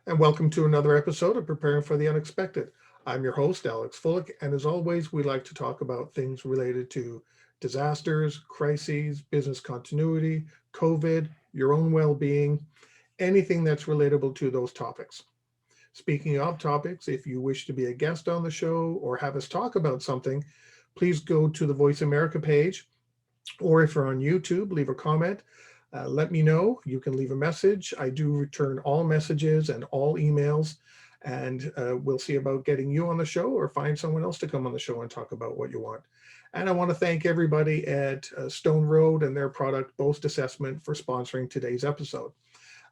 and welcome to another episode of Preparing for the Unexpected. I'm your host, Alex Fullick, and as always, we like to talk about things related to disasters, crises, business continuity, COVID, your own well being, anything that's relatable to those topics. Speaking of topics, if you wish to be a guest on the show or have us talk about something, please go to the Voice America page, or if you're on YouTube, leave a comment. Let me know. You can leave a message. I do return all messages and all emails, and we'll see about getting you on the show or find someone else to come on the show and talk about what you want. And I want to thank everybody at Stone Road and their product, Boast Assessment, for sponsoring today's episode.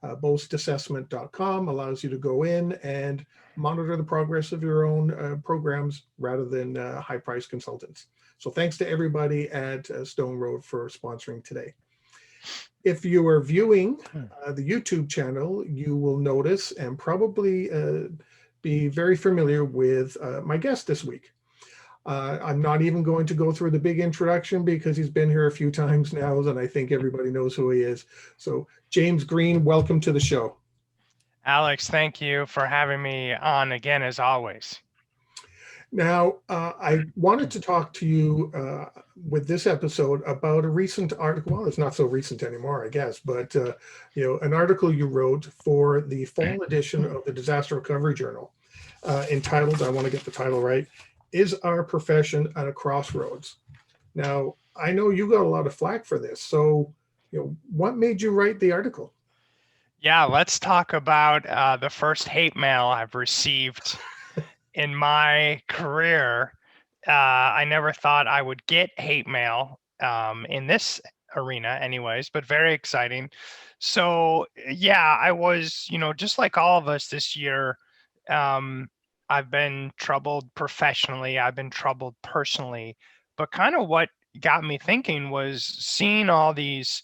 Boastassessment.com allows you to go in and monitor the progress of your own programs rather than high price consultants. So thanks to everybody at Stone Road for sponsoring today. If you are viewing the YouTube channel, you will notice and probably be very familiar with my guest this week. I'm not even going to go through the big introduction because he's been here a few times now, and I think everybody knows who he is. So, James Green, welcome to the show. Alex, thank you for having me on again, as always. Now, I wanted to talk to you with this episode about a recent article. Well, it's not so recent anymore, I guess, but an article you wrote for the fall edition of the Disaster Recovery Journal, entitled, I want to get the title right, "Is Our Profession at a Crossroads?" Now, I know you got a lot of flack for this. So, what made you write the article? Yeah, let's talk about the first hate mail I've received in my career. I never thought I would get hate mail in this arena anyways, but very exciting. So yeah, I was, just like all of us this year, I've been troubled professionally, I've been troubled personally, but kind of what got me thinking was seeing all these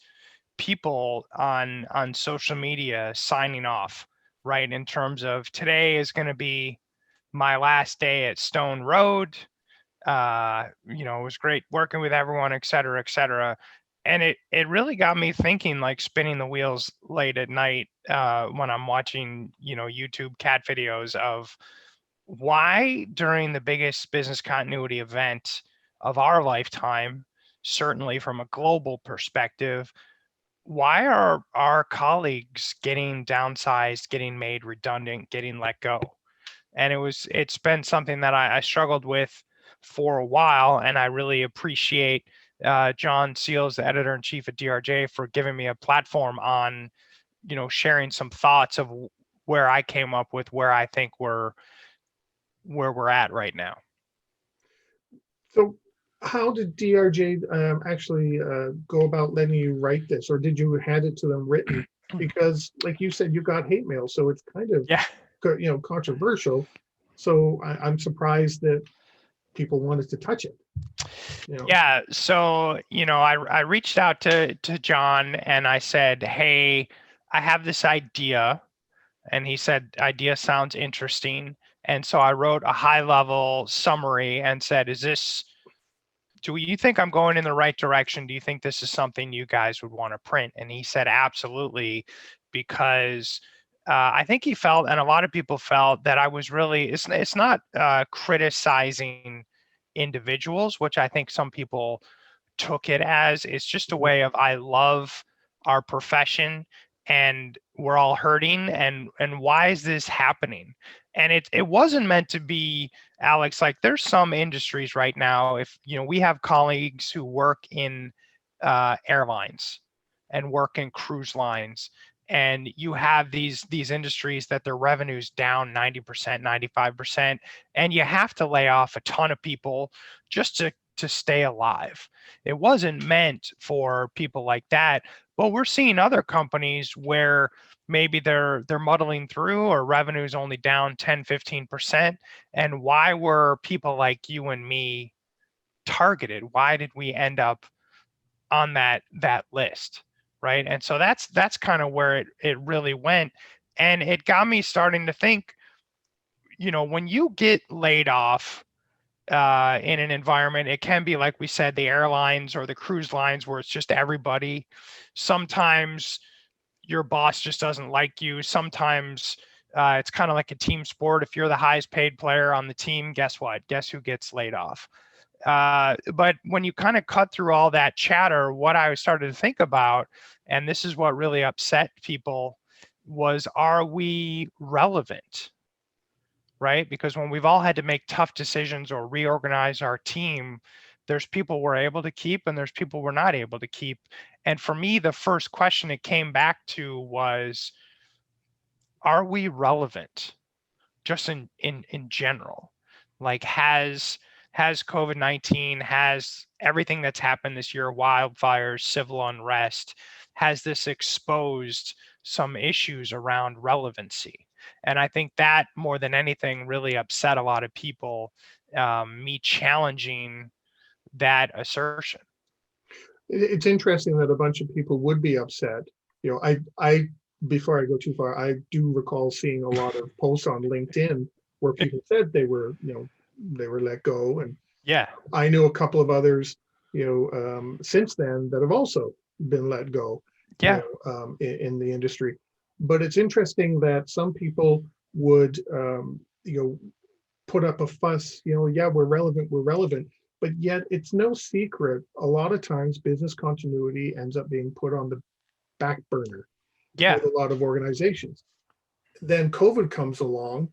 people on social media signing off, right? In terms of today is going to be my last day at Stone Road. It was great working with everyone, et cetera, et cetera. And it really got me thinking, like spinning the wheels late at night when I'm watching, YouTube cat videos of why during the biggest business continuity event of our lifetime, certainly from a global perspective, why are our colleagues getting downsized, getting made redundant, getting let go? And it's been something that I struggled with for a while, and I really appreciate John Seals, the editor in chief at DRJ, for giving me a platform on, sharing some thoughts of where I came up with where I think where we're at right now. So, how did DRJ actually go about letting you write this, or did you hand it to them written? Because, like you said, you got hate mail, so it's kind of Yeah. Controversial. So I'm surprised that people wanted to touch it. Yeah. So, I reached out to John and I said, hey, I have this idea. And he said, idea sounds interesting. And so I wrote a high level summary and said, do you think I'm going in the right direction? Do you think this is something you guys would want to print? And he said, absolutely, because I think he felt, and a lot of people felt, that I was really, it's not criticizing individuals, which I think some people took it as. It's just a way of, I love our profession and we're all hurting, and why is this happening? And it wasn't meant to be, Alex, like there's some industries right now, if we have colleagues who work in airlines and work in cruise lines, and you have these industries that their revenue's down 90%, 95%, and you have to lay off a ton of people just to stay alive. It wasn't meant for people like that, but we're seeing other companies where maybe they're muddling through, or revenue's only down 10, 15%. And why were people like you and me targeted? Why did we end up on that list? Right. And so that's kind of where it really went. And it got me starting to think, when you get laid off in an environment, it can be, like we said, the airlines or the cruise lines where it's just everybody. Sometimes your boss just doesn't like you. Sometimes It's kind of like a team sport. If you're the highest paid player on the team, guess what? Guess who gets laid off? But when you kind of cut through all that chatter, what I started to think about, and this is what really upset people, was, are we relevant? Right? Because when we've all had to make tough decisions or reorganize our team, there's people we're able to keep and there's people we're not able to keep. And for me, the first question it came back to was, are we relevant? Just in general, like has COVID-19, has everything that's happened this year, wildfires, civil unrest, has this exposed some issues around relevancy? And I think that more than anything really upset a lot of people, me challenging that assertion. It's interesting that a bunch of people would be upset. I before I go too far, I do recall seeing a lot of posts on LinkedIn where people said they were let go, and Yeah, I knew a couple of others, since then that have also been let go, yeah, in the industry. But it's interesting that some people would, put up a fuss, yeah, we're relevant, but yet it's no secret. A lot of times business continuity ends up being put on the back burner yeah. with a lot of organizations. Then COVID comes along.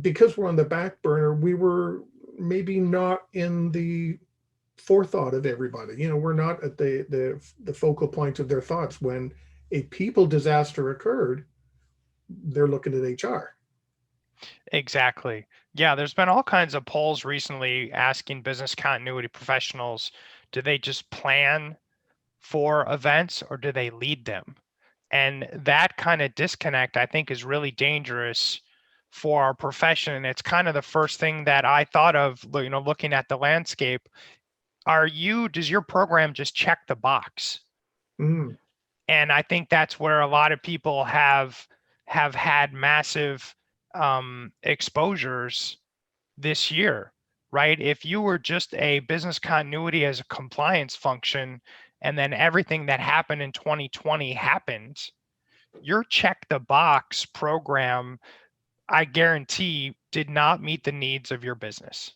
Because we're on the back burner, we were maybe not in the forethought of everybody. We're not at the focal point of their thoughts. When a people disaster occurred, they're looking at HR. Exactly. Yeah, there's been all kinds of polls recently asking business continuity professionals, do they just plan for events or do they lead them? And that kind of disconnect, I think, is really dangerous for our profession. And it's kind of the first thing that I thought of, looking at the landscape. Does your program just check the box? Mm, And I think that's where a lot of people have had massive exposures this year, right? If you were just a business continuity as a compliance function, and then everything that happened in 2020 happened, your check the box program, I guarantee, did not meet the needs of your business,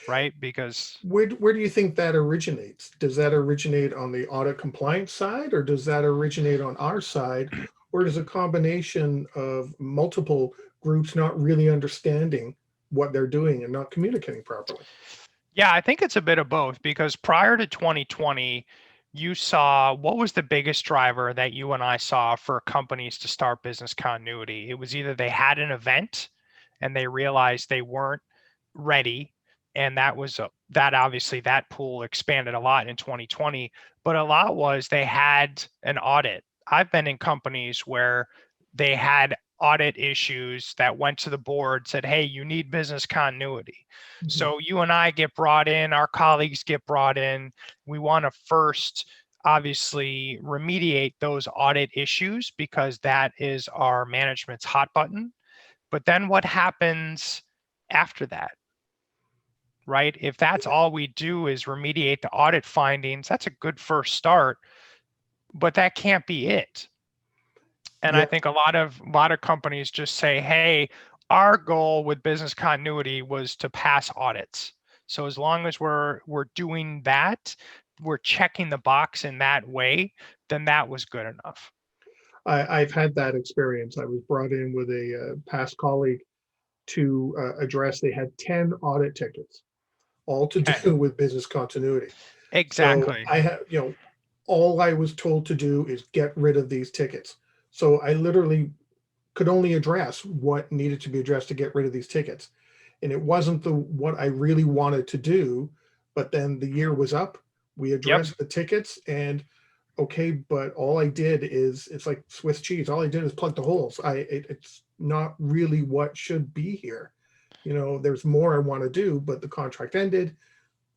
right? Because where do you think that originates? Does that originate on the audit compliance side, or does that originate on our side, or is a combination of multiple groups not really understanding what they're doing and not communicating properly? yeah, I think it's a bit of both, because prior to 2020, you saw, what was the biggest driver that you and I saw for companies to start business continuity? It was either they had an event and they realized they weren't ready, and that obviously that pool expanded a lot in 2020, but a lot was they had an audit. I've been in companies where they had audit issues that went to the board, said, hey, you need business continuity. Mhm. So you and I get brought in, our colleagues get brought in. We want to first obviously remediate those audit issues because that is our management's hot button. But then what happens after that, right? If that's all we do is remediate the audit findings, that's a good first start, but that can't be it. And I Yeah, think a lot of companies just say, hey, our goal with business continuity was to pass audits. So as long as we're doing that, we're checking the box in that way, then that was good enough. I've had that experience. I was brought in with a past colleague to address. They had 10 audit tickets, all to Okay. do with business continuity. So Exactly. I have, all I was told to do is get rid of these tickets. So I literally could only address what needed to be addressed to get rid of these tickets. And it wasn't the what I really wanted to do, but then the year was up. We Yep. addressed the tickets, and okay, but all I did is, it's like Swiss cheese. All I did is plug the holes. It's not really what should be here. There's more I want to do, but the contract ended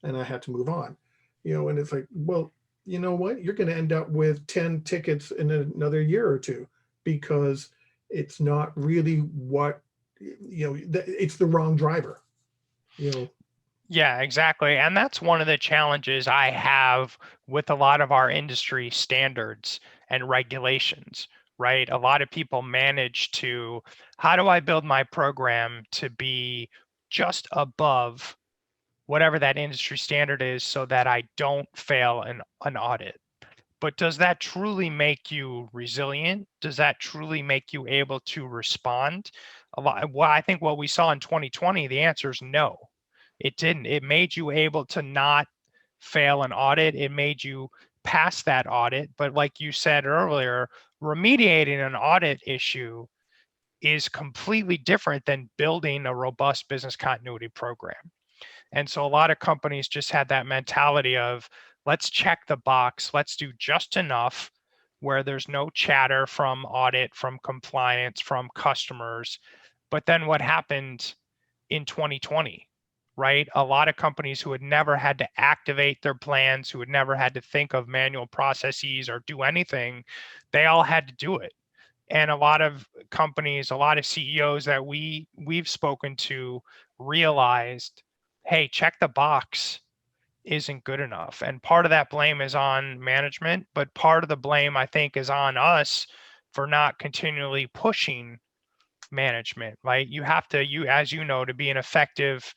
and I had to move on. And it's like, well, you know what? You're going to end up with 10 tickets in another year or two, because it's not really what, it's the wrong driver, you know. Yeah, exactly. And that's one of the challenges I have with a lot of our industry standards and regulations, right? A lot of people manage to, how do I build my program to be just above whatever that industry standard is so that I don't fail an audit? But does that truly make you resilient? Does that truly make you able to respond? Well, I think what we saw in 2020, the answer is no. It didn't. It made you able to not fail an audit. It made you pass that audit. But like you said earlier, remediating an audit issue is completely different than building a robust business continuity program. And so a lot of companies just had that mentality of, let's check the box, let's do just enough where there's no chatter from audit, from compliance, from customers. But then what happened in 2020, right? A lot of companies who had never had to activate their plans, who had never had to think of manual processes or do anything, they all had to do it. And a lot of companies, a lot of CEOs that we've spoken to realized, hey, check the box isn't good enough. And part of that blame is on management, but part of the blame I think is on us for not continually pushing management, right? You have to, as you know, to be an effective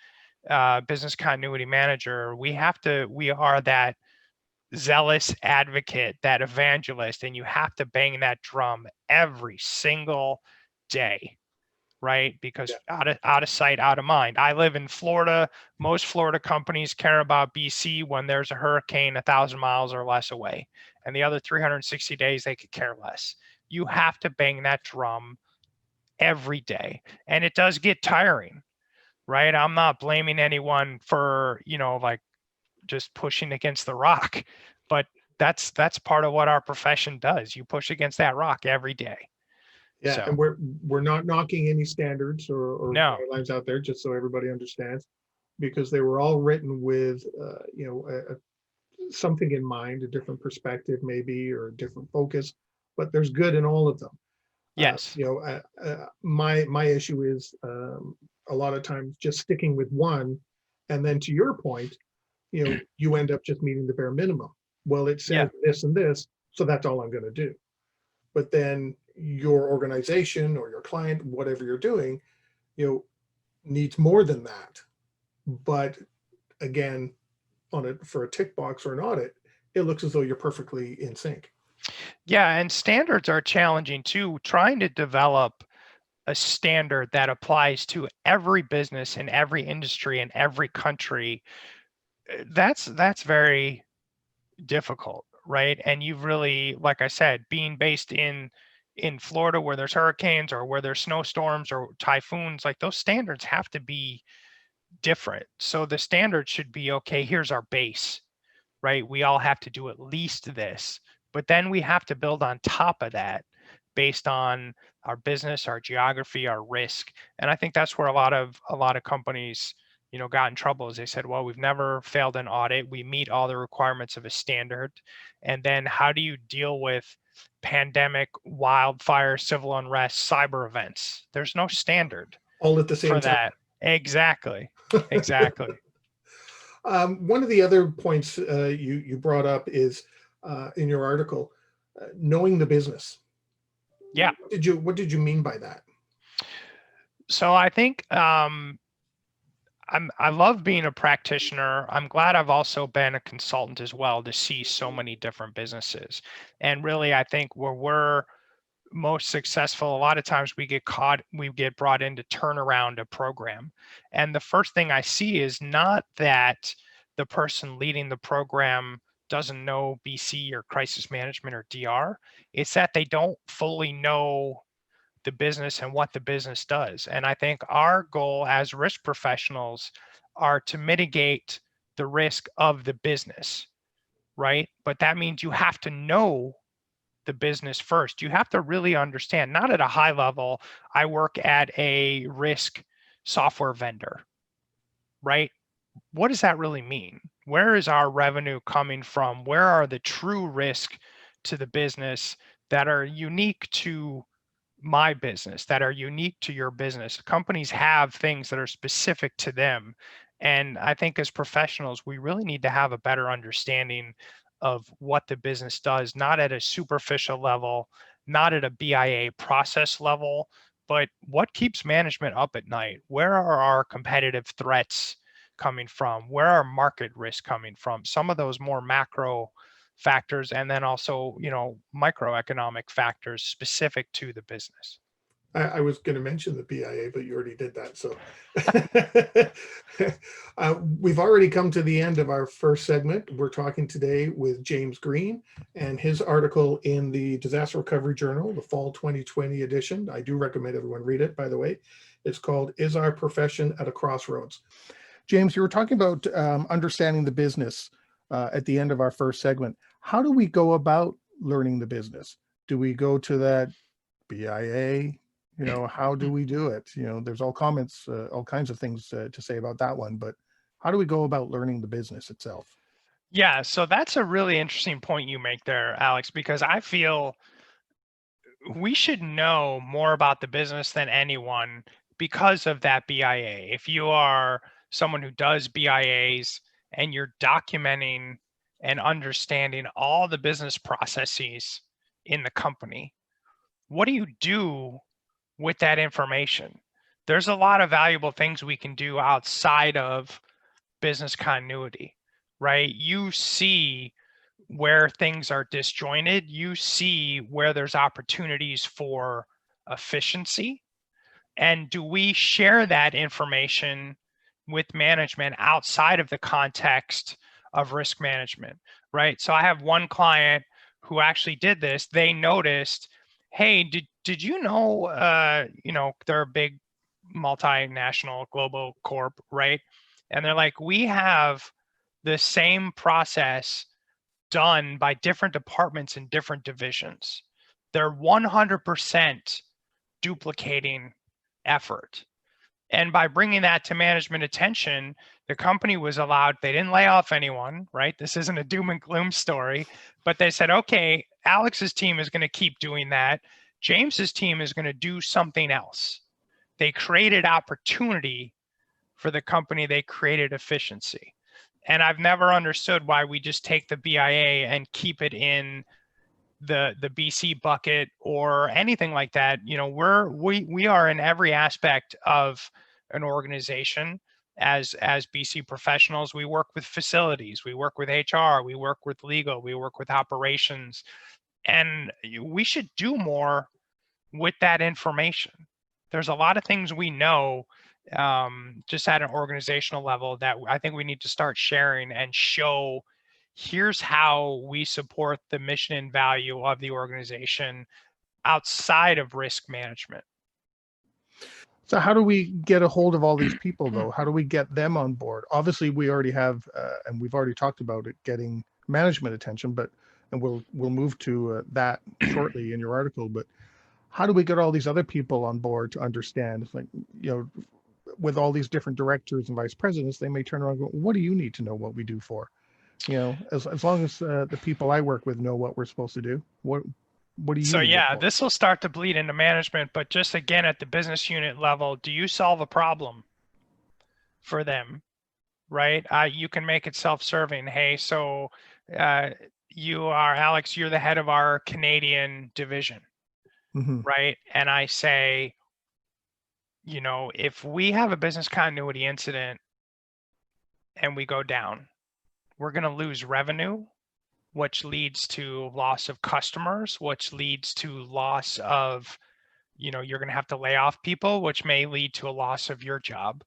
business continuity manager, we are that zealous advocate, that evangelist, and you have to bang that drum every single day, right? Because Yeah. out of sight, out of mind. I live in Florida. Most Florida companies care about BC when there's a hurricane 1,000 miles or less away, and the other 360 days they could care less. You have to bang that drum every day, and it does get tiring, right? I'm not blaming anyone for, like, just pushing against the rock, but that's part of what our profession does. You push against that rock every day. Yeah, So and we're not knocking any standards or no. guidelines out there, just so everybody understands, because they were all written with something in mind, a different perspective maybe, or a different focus, but there's good in all of them. Yes. My issue is a lot of times just sticking with one, and then to your point, you end up just meeting the bare minimum. Well, it says Yeah. this and this, so that's all I'm going to do. But then your organization or your client, whatever you're doing, you know, needs more than that. But again, on it for a tick box or an audit, it looks as though you're perfectly in sync. Yeah, and standards are challenging too. Trying to develop a standard that applies to every business in every industry in every country, that's very difficult, right? And you've really, like I said, being based in Florida where there's hurricanes or where there's snowstorms or typhoons, like those standards have to be different. So the standard should be, okay, here's our base, right? We all have to do at least this, but then we have to build on top of that based on our business, our geography, our risk. And I think that's where a lot of companies, got in trouble, is they said, well, we've never failed an audit. We meet all the requirements of a standard. And then how do you deal with pandemic, wildfire, civil unrest, cyber events? There's no standard All at the same for time. that. Exactly. Exactly. One of the other points you brought up is in your article, knowing the business. Yeah. What did you mean by that? So I think I love being a practitioner. I'm glad I've also been a consultant as well to see so many different businesses. And really, I think where we're most successful, a lot of times we get brought in to turn around a program. And the first thing I see is not that the person leading the program doesn't know BC or crisis management or DR. It's that they don't fully know the business and what the business does. And I think our goal as risk professionals are to mitigate the risk of the business, right? But that means you have to know the business first. You have to really understand, not at a high level, I work at a risk software vendor, right? What does that really mean? Where is our revenue coming from? Where are the true risk to the business that are unique to my business, that are unique to your business? Companies have things that are specific to them. And I think as professionals, we really need to have a better understanding of what the business does, not at a superficial level, not at a BIA process level, but what keeps management up at night? Where are our competitive threats coming from? Where are market risks coming from? Some of those more macro factors, and then also, microeconomic factors specific to the business. I was going to mention the BIA, but you already did that. So we've already come to the end of our first segment. We're talking today with James Green and his article in the Disaster Recovery Journal, the fall 2020 edition. I do recommend everyone read it, by the way. It's called Is Our Profession at a Crossroads? James, you were talking about understanding the business at the end of our first segment. How do we go about learning the business? Do we go to that BIA? How do we do it? There's all kinds of things to say about that one, but how do we go about learning the business itself? Yeah, so that's a really interesting point you make there, Alex, because I feel we should know more about the business than anyone because of that BIA. If you are someone who does BIAs and you're documenting and understanding all the business processes in the company, what do you do with that information? There's a lot of valuable things we can do outside of business continuity, right? You see where things are disjointed, you see where there's opportunities for efficiency. And do we share that information with management outside of the context of risk management, right? So I have one client who actually did this. They noticed, hey, did you know, they're a big multinational global corp, right? And they're like, we have the same process done by different departments in different divisions. They're 100% duplicating effort. And by bringing that to management attention, the company was allowed, they didn't lay off anyone, right? This isn't a doom and gloom story, but they said, okay, Alex's team is going to keep doing that. James's team is going to do something else. They created opportunity for the company, they created efficiency. And I've never understood why we just take the BIA and keep it in the BC bucket or anything like that. We are in every aspect of an organization as BC professionals. We work with facilities, we work with HR, we work with legal, we work with operations, and we should do more with that information. There's a lot of things we know just at an organizational level that I think we need to start sharing and show. Here's how we support the mission and value of the organization outside of risk management. So how do we get a hold of all these people, though? How do we get them on board? Obviously, we already have, and we've already talked about it, getting management attention, and we'll move to that shortly in your article. But how do we get all these other people on board to understand? It's like, with all these different directors and vice presidents, they may turn around and go, what do you need to know what we do for? As long as the people I work with know what we're supposed to do, what do you So need yeah, this will start to bleed into management, but just again, at the business unit level, do you solve a problem for them, right? You can make it self-serving. Hey, so you are, Alex, you're the head of our Canadian division, right? And I say, if we have a business continuity incident and we go down, we're going to lose revenue, which leads to loss of customers, which leads to loss of, you're going to have to lay off people, which may lead to a loss of your job.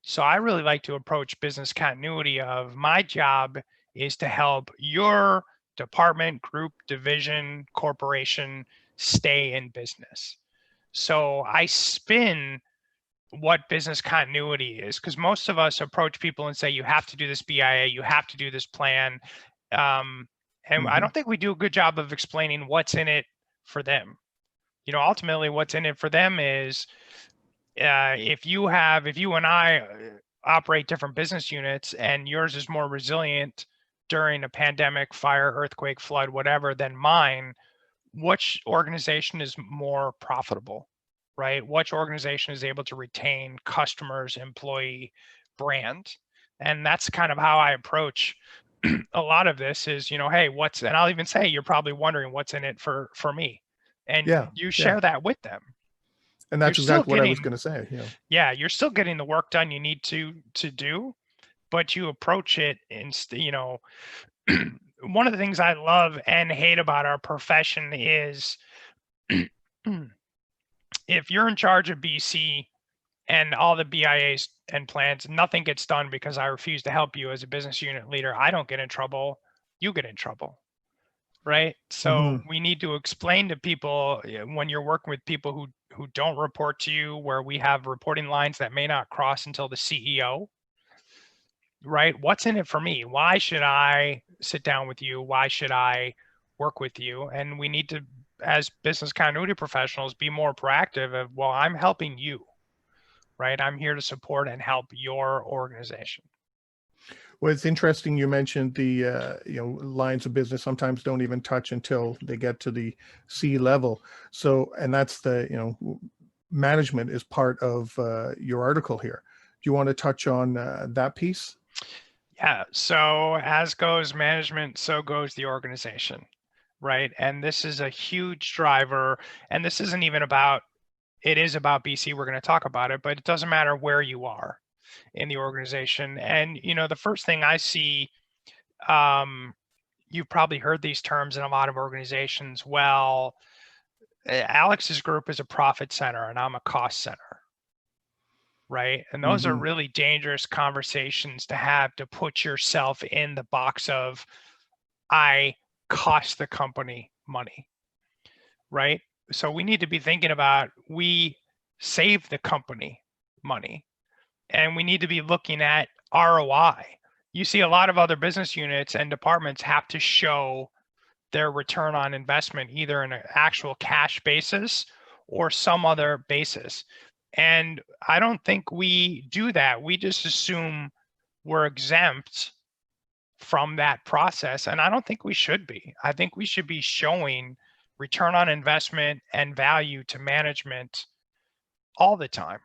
So I really like to approach business continuity of my job is to help your department, group, division, corporation stay in business. So I spin what business continuity is, because most of us approach people and say, you have to do this BIA, you have to do this plan. And I don't think we do a good job of explaining what's in it for them. Ultimately what's in it for them is if you and I operate different business units and yours is more resilient during a pandemic, fire, earthquake, flood, whatever, than mine, which organization is more profitable, right? Which organization is able to retain customers, employee, brand? And that's kind of how I approach a lot of this is, hey, and I'll even say, you're probably wondering what's in it for me. and Yeah. you Yeah. share that with them. And You're that's still exactly what I was getting, going to say. you're still getting the work done you need to do, but you approach it in, one of the things I love and hate about our profession is if you're in charge of BC and all the BIAs and plans, nothing gets done because I refuse to help you as a business unit leader. I don't get in trouble. You get in trouble. Right. So Mhm. we need to explain to people when you're working with people who don't report to you, where we have reporting lines that may not cross until the CEO, right? What's in it for me? Why should I sit down with you? Why should I work with you? And we need to, as business continuity professionals, be more proactive of, well, I'm helping you, right? I'm here to support and help your organization. Well, it's interesting you mentioned the lines of business sometimes don't even touch until they get to the C level. So, and that's the management is part of your article here. Do you want to touch on that piece? Yeah. So as goes management, so goes the organization, right? And this is a huge driver. And this isn't even about, it is about BC. We're going to talk about it, but it doesn't matter where you are in the organization. And, the first thing I see, you've probably heard these terms in a lot of organizations. Well, Alex's group is a profit center and I'm a cost center, right? And those are Hmm. really dangerous conversations to have, to put yourself in the box of, I cost the company money, right? So we need to be thinking about, we save the company money, and we need to be looking at ROI. You see a lot of other business units and departments have to show their return on investment, either in an actual cash basis or some other basis. And I don't think we do that. We just assume we're exempt from that process. And I don't think we should be. I think we should be showing return on investment and value to management all the time.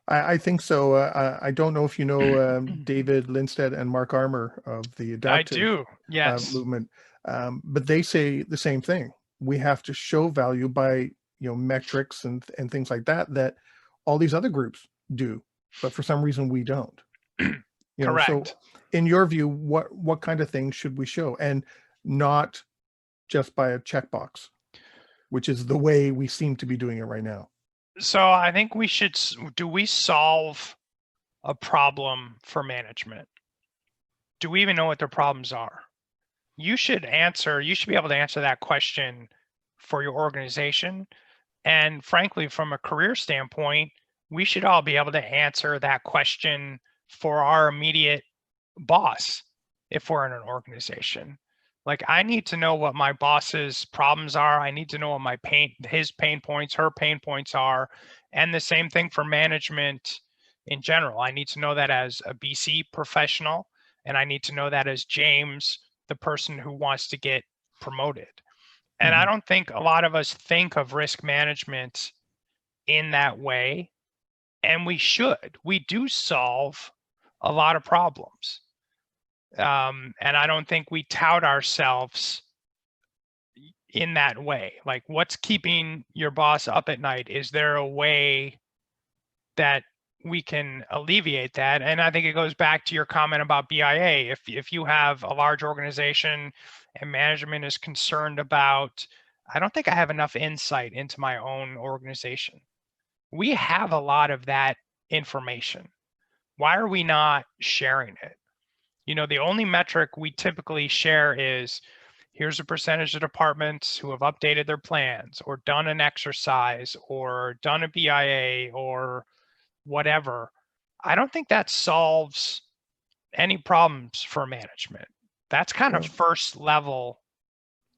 I think so. I don't know if you know David Lindstedt and Mark Armour of the I adaptive do. Yes. movement, but they say the same thing. We have to show value by metrics and things like that that all these other groups do, but for some reason we don't. So Correct. in your view, what kind of things should we show, and not just by a checkbox, which is the way we seem to be doing it right now? So I think we should, do we solve a problem for management? Do we even know what their problems are? You should be able to answer that question for your organization. And frankly, from a career standpoint, we should all be able to answer that question for our immediate boss if we're in an organization. Like, I need to know what my boss's problems are. I need to know what his pain points, her pain points are. And the same thing for management in general. I need to know that as a BC professional, and I need to know that as James, the person who wants to get promoted. And I Mhm. don't think a lot of us think of risk management in that way. And we should. We do solve a lot of problems. And I don't think we tout ourselves in that way. Like, what's keeping your boss up at night? Is there a way that we can alleviate that? And I think it goes back to your comment about BIA. If you have a large organization and management is concerned about, I don't think I have enough insight into my own organization. We have a lot of that information. Why are we not sharing it? The only metric we typically share is, here's a percentage of departments who have updated their plans or done an exercise or done a BIA or whatever. I don't think that solves any problems for management. That's kind of Well, first level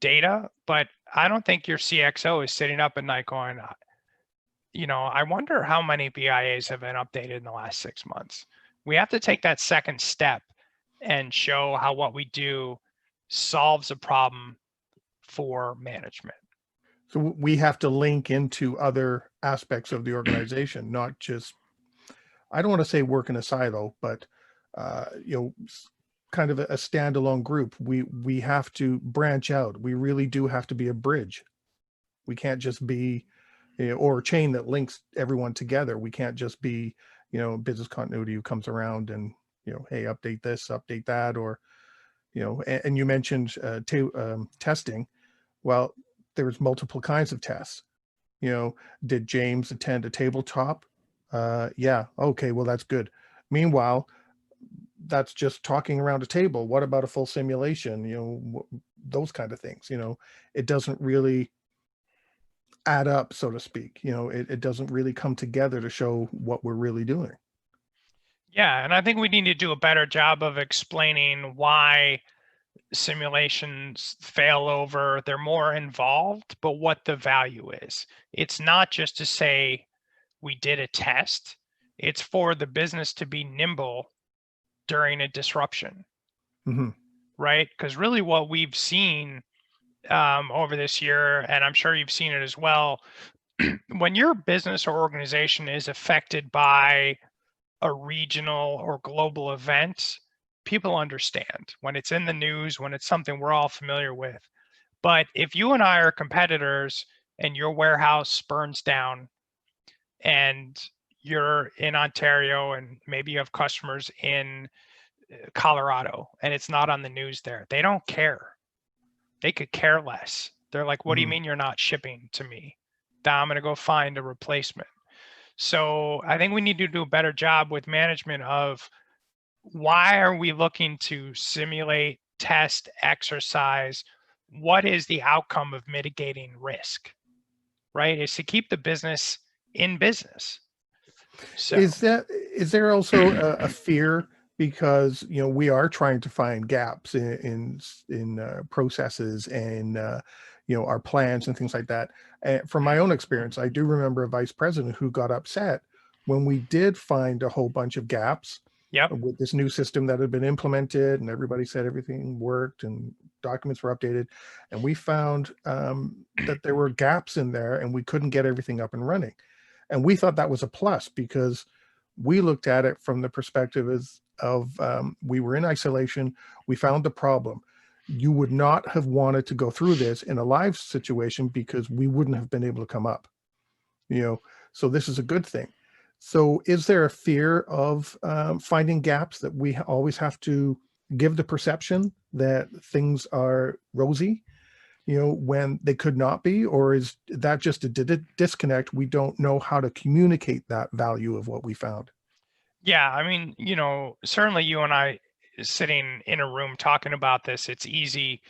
data, but I don't think your CXO is sitting up at night going, I wonder how many BIAs have been updated in the last 6 months. We have to take that second step and show how what we do solves a problem for management. so we have to link into other aspects of the organization, not just, I don't want to say work in a silo, but kind of a standalone group. We have to branch out. We really do have to be a bridge. We can't just be, or a chain that links everyone together. We can't just be, business continuity who comes around and, hey, update this, update that, or, and you mentioned testing. Well, there's multiple kinds of tests. Did James attend a tabletop? Yeah. Okay. Well, that's good. Meanwhile, that's just talking around a table. What about a full simulation? Those kind of things. It doesn't really add up, so to speak. It doesn't really come together to show what we're really doing. Yeah, and I think we need to do a better job of explaining why simulations fail over. They're more involved, but what the value is. It's not just to say we did a test. It's for the business to be nimble during a disruption, Mm-hmm. right? Because really what we've seen over this year, and I'm sure you've seen it as well, when your business or organization is affected by a regional or global event, people understand when it's in the news, when it's something we're all familiar with. But if you and I are competitors and your warehouse burns down and you're in Ontario and maybe you have customers in Colorado and it's not on the news there, they don't care. They could care less. They're like, what do you Mm-hmm. mean you're not shipping to me? Now I'm going to go find a replacement. So I think we need to do a better job with management of why are we looking to simulate, test, exercise? What is the outcome of mitigating risk, right? Is to keep the business in business. So Is there also a fear, because we are trying to find gaps in processes and our plans and things like that. From my own experience, I do remember a vice president who got upset when we did find a whole bunch of gaps yep. with this new system that had been implemented, and everybody said everything worked and documents were updated, and we found that there were gaps in there and we couldn't get everything up and running. And we thought that was a plus, because we looked at it from the perspective of we were in isolation, we found the problem. You would not have wanted to go through this in a live situation because we wouldn't have been able to come up. So this is a good thing. So is there a fear of finding gaps, that we always have to give the perception that things are rosy, when they could not be? Or is that just a disconnect? We don't know how to communicate that value of what we found. Yeah, I mean, certainly you and I sitting in a room talking about this, it's easy,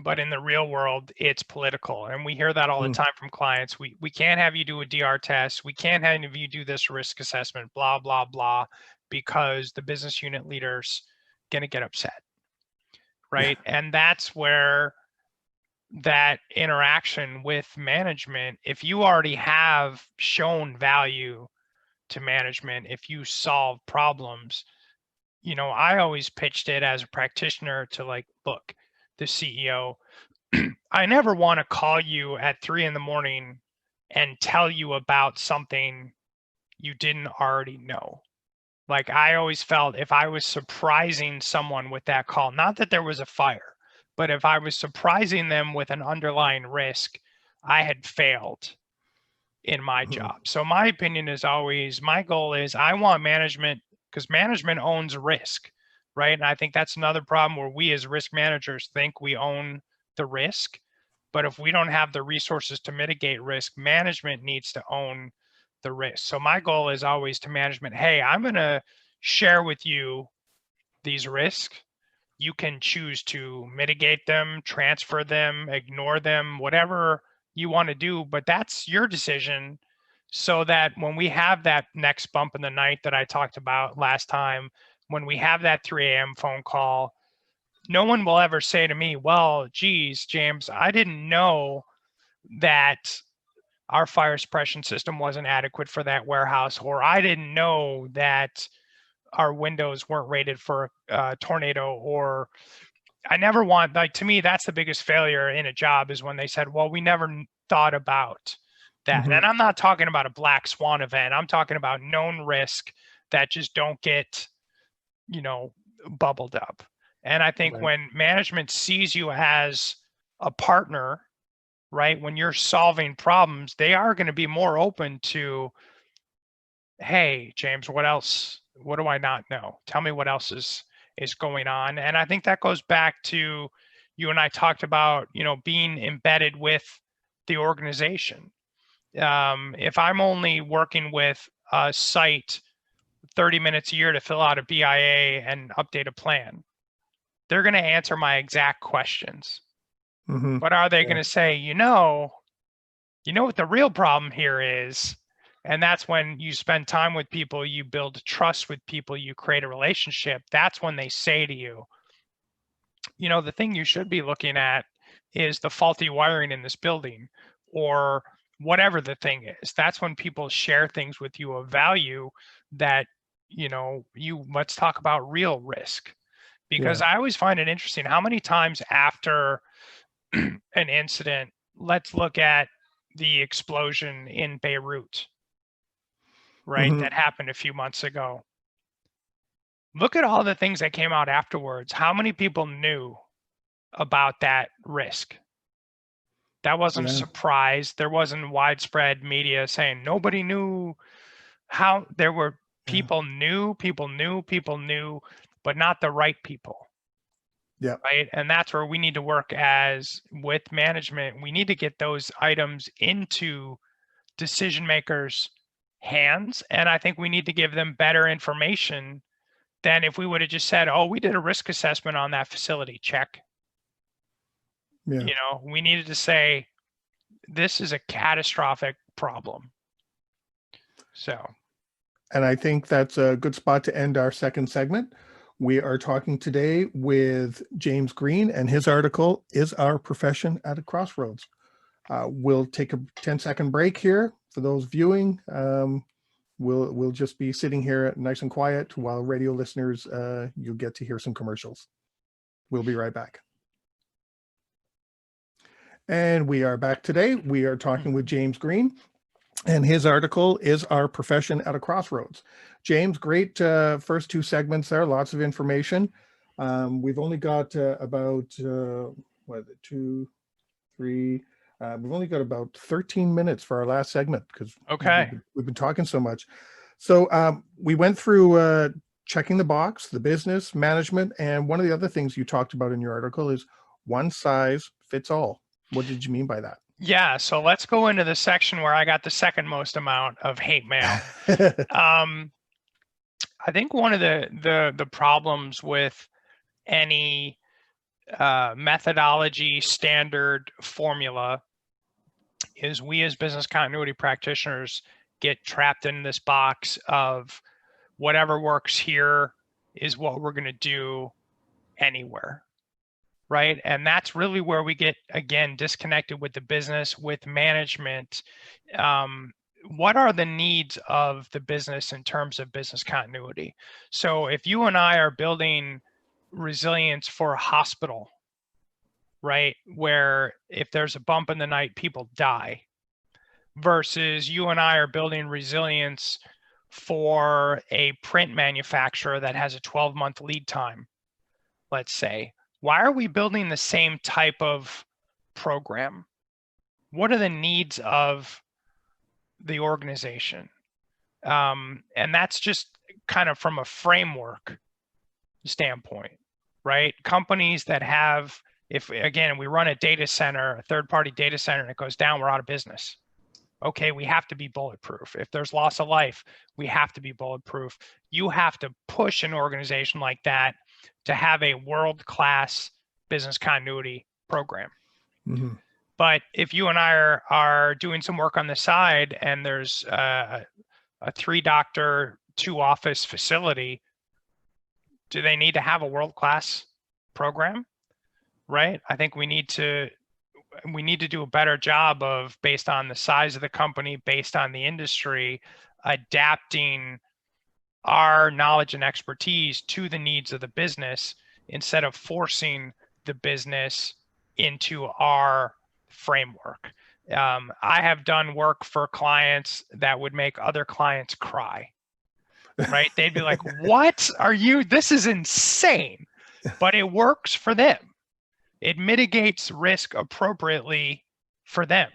but in the real world, it's political. And we hear that all the Mm. time from clients. We can't have you do a DR test. We can't have you do this risk assessment, blah, blah, blah, because the business unit leader's going to get upset, right? Yeah. And that's where that interaction with management, if you already have shown value to management, if you solve problems, I always pitched it as a practitioner to like, look, the CEO, I never want to call you at 3 a.m. and tell you about something you didn't already know. Like, I always felt if I was surprising someone with that call, not that there was a fire, but if I was surprising them with an underlying risk, I had failed in my Mhm. job. So my opinion is always, my goal is I want management, because management owns risk, right? And I think that's another problem where we as risk managers think we own the risk. But if we don't have the resources to mitigate risk, management needs to own the risk. So my goal is always to management, hey, I'm going to share with you these risks. You can choose to mitigate them, transfer them, ignore them, whatever you want to do, but that's your decision. So that when we have that next bump in the night that I talked about last time, when we have that 3 a.m. phone call, no one will ever say to me, well, geez, James, I didn't know that our fire suppression system wasn't adequate for that warehouse, or I didn't know that our windows weren't rated for a tornado, or I never want, like, to me, that's the biggest failure in a job is when they said, well, we never thought about that. Mhm. And I'm not talking about a black swan event. I'm talking about known risk that just don't get, bubbled up. And I think Right. when management sees you as a partner right? When you're solving problems, they are going to be more open to, hey, James, what else? What do I not know? Tell me what else is going on. And I think that goes back to you and I talked about, being embedded with the organization. If I'm only working with a site 30 minutes a year to fill out a BIA and update a plan, they're going to answer my exact questions. Mm-hmm. But are they going to say, what the real problem here is? And that's when you spend time with people, you build trust with people, you create a relationship. That's when they say to you, the thing you should be looking at is the faulty wiring in this building, or whatever the thing is. That's when people share things with you of value that, let's talk about real risk. Because I always find it interesting how many times after an incident, let's look at the explosion in Beirut, right? Mm-hmm. That happened a few months ago. Look at all the things that came out afterwards. How many people knew about that risk? That wasn't a surprise. There wasn't widespread media saying nobody knew how. There were people knew, but not the right people. Yeah. Right. And that's where we need to work with management. We need to get those items into decision makers' hands. And I think we need to give them better information than if we would have just said, oh, we did a risk assessment on that facility. Check. Yeah. We needed to say, this is a catastrophic problem. So. And I think that's a good spot to end our second segment. We are talking today with James Green, and his article is Our Profession at a Crossroads. We'll take a 10-second break here for those viewing. We'll just be sitting here nice and quiet while radio listeners, you'll get to hear some commercials. We'll be right back. And we are back today. We are talking with James Green, and his article is Our Profession at a Crossroads. James, great first two segments there, lots of information. We've only got about, we've only got about 13 minutes for our last segment because we've been talking so much. So we went through checking the box, the business, management, and one of the other things you talked about in your article is one size fits all. What did you mean by that? Yeah, so let's go into the section where I got the second most amount of hate mail. I think one of the problems with any methodology, standard, formula is we as business continuity practitioners get trapped in this box of whatever works here is what we're going to do anywhere. Right. And that's really where we get, again, disconnected with the business, with management. What are the needs of the business in terms of business continuity? So if you and I are building resilience for a hospital, right, where if there's a bump in the night, people die, versus you and I are building resilience for a print manufacturer that has a 12-month lead time, let's say. Why are we building the same type of program? What are the needs of the organization? And that's just kind of from a framework standpoint, right? Companies that have, if again, we run a data center, a third-party data center, and it goes down, we're out of business. Okay, we have to be bulletproof. If there's loss of life, we have to be bulletproof. You have to push an organization like that to have a world-class business continuity program. Mm-hmm. But if you and I are doing some work on the side and there's a 3-doctor, 2-office facility, do they need to have a world-class program? Right? I think we need to do a better job of, based on the size of the company, based on the industry, adapting our knowledge and expertise to the needs of the business instead of forcing the business into our framework. I have done work for clients that would make other clients cry, right? They'd be like, what are you, this is insane, but it works for them. It mitigates risk appropriately for them.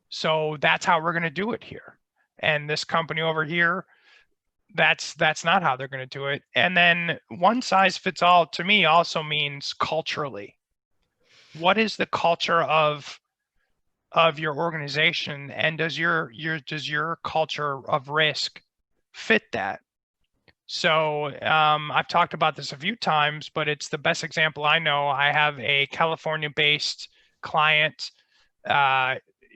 So that's how we're going to do it here. And this company over here, that's not how they're going to do it. And then one size fits all to me also means culturally. What is the culture of your organization, and does your culture of risk fit that? So I've talked about this a few times, but it's the best example I know. I have a California-based client.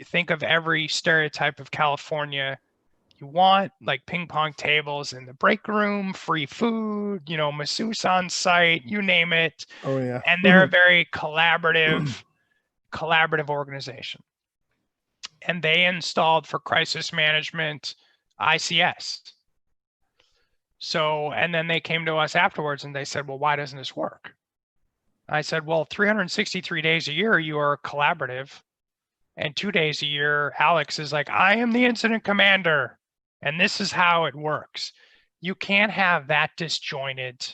Think of every stereotype of California you want, like ping pong tables in the break room, free food, masseuse on site, you name it. Oh yeah. And they're a very collaborative organization. And they installed for crisis management ICS. So, and then they came to us afterwards and they said, well, why doesn't this work? I said, well, 363 days a year, you are collaborative. And 2 days a year, Alex is like, I am the incident commander. And this is how it works. You can't have that disjointed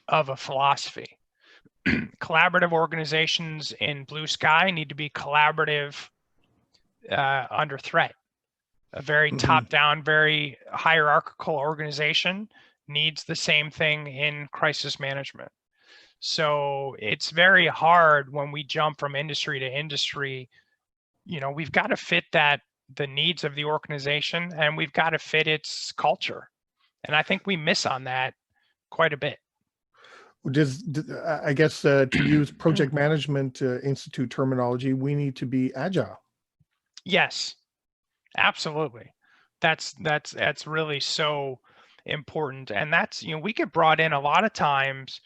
of a philosophy. Collaborative organizations in blue sky need to be collaborative under threat. A very top-down, very hierarchical organization needs the same thing in crisis management. So it's very hard when we jump from industry to industry. We've got to fit the needs of the organization, and we've got to fit its culture. And I think we miss on that quite a bit. I guess to use Project Management Institute terminology, we need to be agile. Yes, absolutely. That's really so important. And that's, we get brought in a lot of times.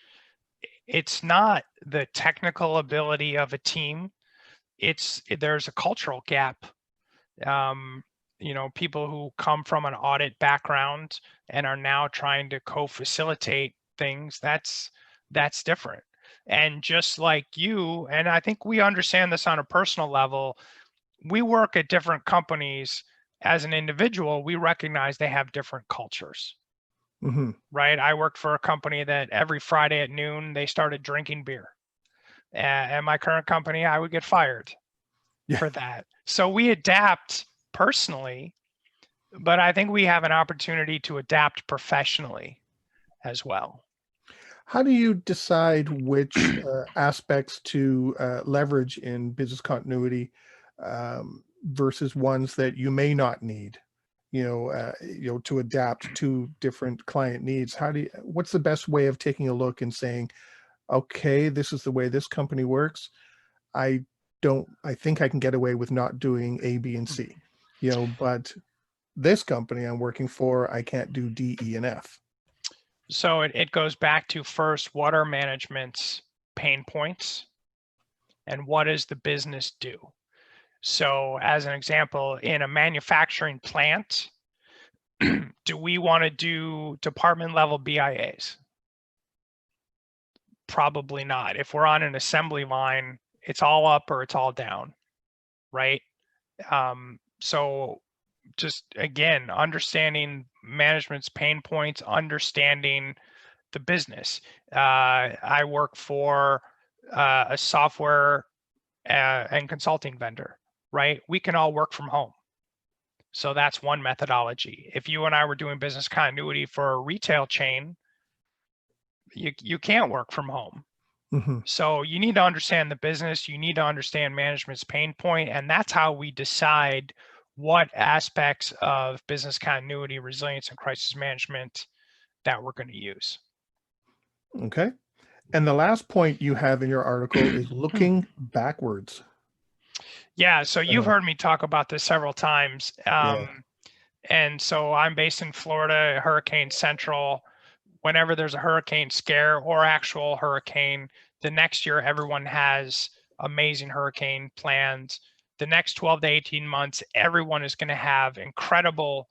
It's not the technical ability of a team. There's a cultural gap. People who come from an audit background and are now trying to co-facilitate things, that's different. And just like you, and I think we understand this on a personal level, we work at different companies. As an individual, we recognize they have different cultures. Right? I worked for a company that every Friday at noon, they started drinking beer. And my current company, I would get fired for that. So we adapt personally, but I think we have an opportunity to adapt professionally as well. How do you decide which aspects to leverage in business continuity versus ones that you may not need, to adapt to different client needs? What's the best way of taking a look and saying, okay, this is the way this company works. I think I can get away with not doing A, B, and C, but this company I'm working for, I can't do D, E, and F. So it goes back to first, what are management's pain points and what does the business do? So as an example, in a manufacturing plant, do we want to do department level BIAs? Probably not. If we're on an assembly line, it's all up or it's all down, right? So just again, understanding management's pain points, understanding the business. I work for a software and consulting vendor, right? We can all work from home. So that's one methodology. If you and I were doing business continuity for a retail chain, you can't work from home. So you need to understand the business, you need to understand management's pain point, and that's how we decide what aspects of business continuity, resilience, and crisis management that we're going to use. Okay. And the last point you have in your article is looking backwards. Yeah, so you've heard me talk about this several times. And so I'm based in Florida, Hurricane Central. Whenever there's a hurricane scare or actual hurricane, the next year everyone has amazing hurricane plans. The next 12 to 18 months, everyone is going to have incredible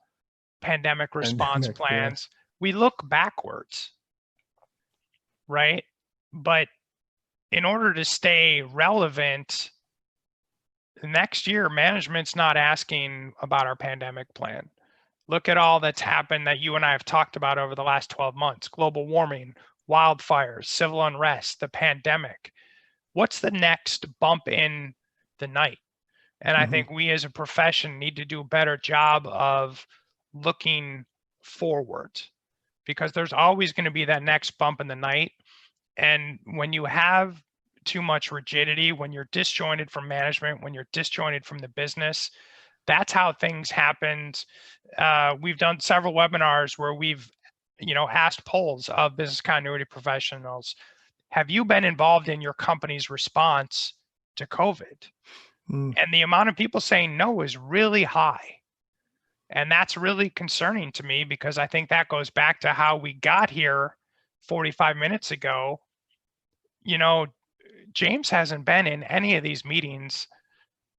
pandemic response plans. We look backwards, right? But in order to stay relevant, next year, management's not asking about our pandemic plan. Look at all that's happened that you and I have talked about over the last 12 months, global warming, wildfires, civil unrest, the pandemic. What's the next bump in the night? And I Mhm. think we as a profession need to do a better job of looking forward, because there's always going to be that next bump in the night. And when you have too much rigidity, when you're disjointed from management, when you're disjointed from the business, that's how things happened. We've done several webinars where we've, asked polls of business continuity professionals. Have you been involved in your company's response to COVID? Mm. And the amount of people saying no is really high. And that's really concerning to me, because I think that goes back to how we got here 45 minutes ago. James hasn't been in any of these meetings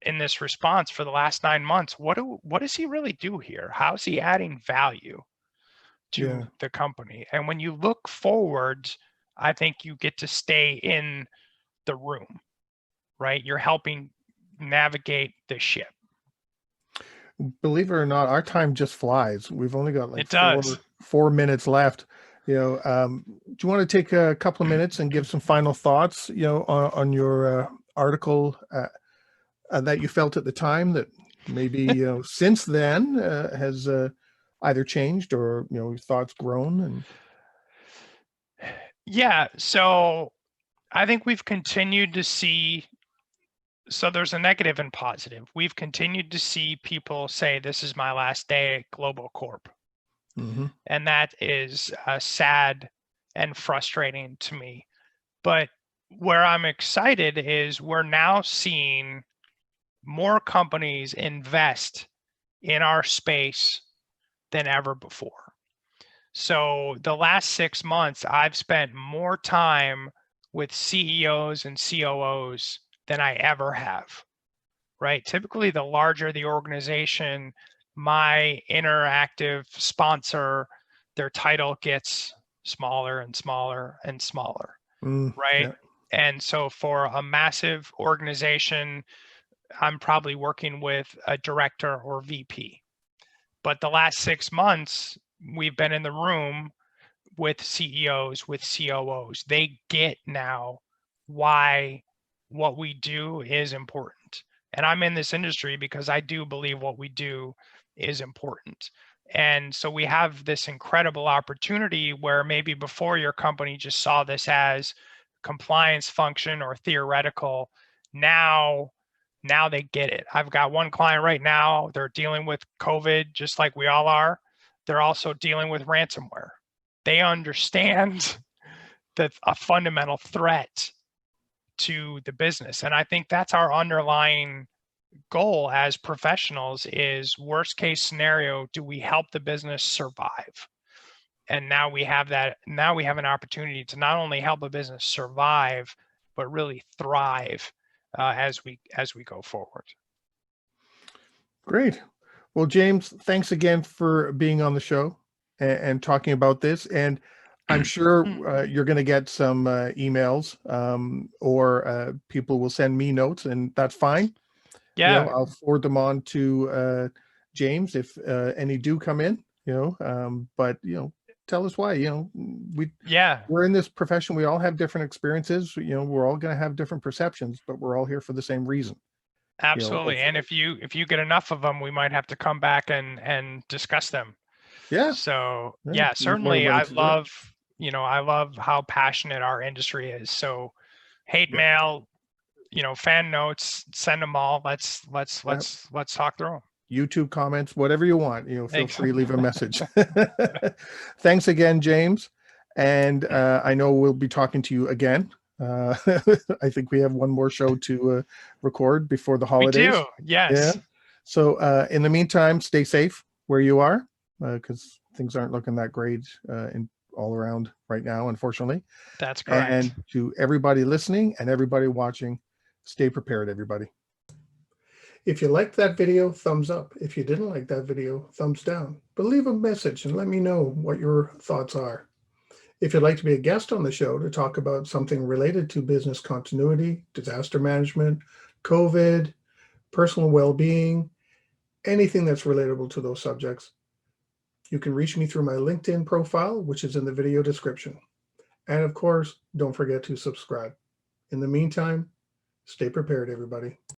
in this response for the last 9 months. What does he really do here? How's he adding value Yeah. to the company? And when you look forward, I think you get to stay in the room, right? You're helping navigate the ship. Believe it or not, our time just flies. We've only got like It does. 4 minutes left. Do you want to take a couple of minutes and give some final thoughts, on your article that you felt at the time that maybe since then has either changed or your thoughts grown? And Yeah. So I think we've continued to see, so there's a negative and positive. We've continued to see people say, this is my last day at Global Corp. Mhm. And that is sad and frustrating to me. But where I'm excited is we're now seeing more companies invest in our space than ever before. So the last 6 months, I've spent more time with CEOs and COOs than I ever have, right? Typically, the larger the organization, my interactive sponsor, their title gets smaller and smaller and smaller, right? Yeah. And so for a massive organization, I'm probably working with a director or VP. But the last 6 months, we've been in the room with CEOs, with COOs. They get now why what we do is important. And I'm in this industry because I do believe what we do is important. And so we have this incredible opportunity where maybe before your company just saw this as compliance function or theoretical. Now they get it. I've got one client right now, they're dealing with COVID just like we all are. They're also dealing with ransomware. They understand that a fundamental threat to the business. And I think that's our underlying goal as professionals is, worst case scenario, do we help the business survive? And now we have an opportunity to not only help a business survive, but really thrive as we go forward. Great. Well, James, thanks again for being on the show and talking about this. And I'm sure you're going to get some emails or people will send me notes, and that's fine. Yeah, I'll forward them on to James if any do come in. But tell us why. We're in this profession. We all have different experiences. We're all going to have different perceptions, but we're all here for the same reason. absolutely. And if you get enough of them, we might have to come back and discuss them. Yeah. So Yeah, yeah, more certainly willing I to do it. love how passionate our industry is. So hate Yeah. mail, fan notes, send them all. Let's talk through them. YouTube comments, whatever you want, feel Thanks. free to leave a message. Thanks again, James. And I know we'll be talking to you again. I think we have one more show to record before the holidays. We do, yes. Yeah. So in the meantime, stay safe where you are, because things aren't looking that great in all around right now, unfortunately. That's correct. And to everybody listening and everybody watching, stay prepared, everybody. If you liked that video, thumbs up. If you didn't like that video, thumbs down. But leave a message and let me know what your thoughts are. If you'd like to be a guest on the show to talk about something related to business continuity, disaster management, COVID, personal well-being, anything that's relatable to those subjects, you can reach me through my LinkedIn profile, which is in the video description. And of course, don't forget to subscribe. In the meantime, stay prepared, everybody.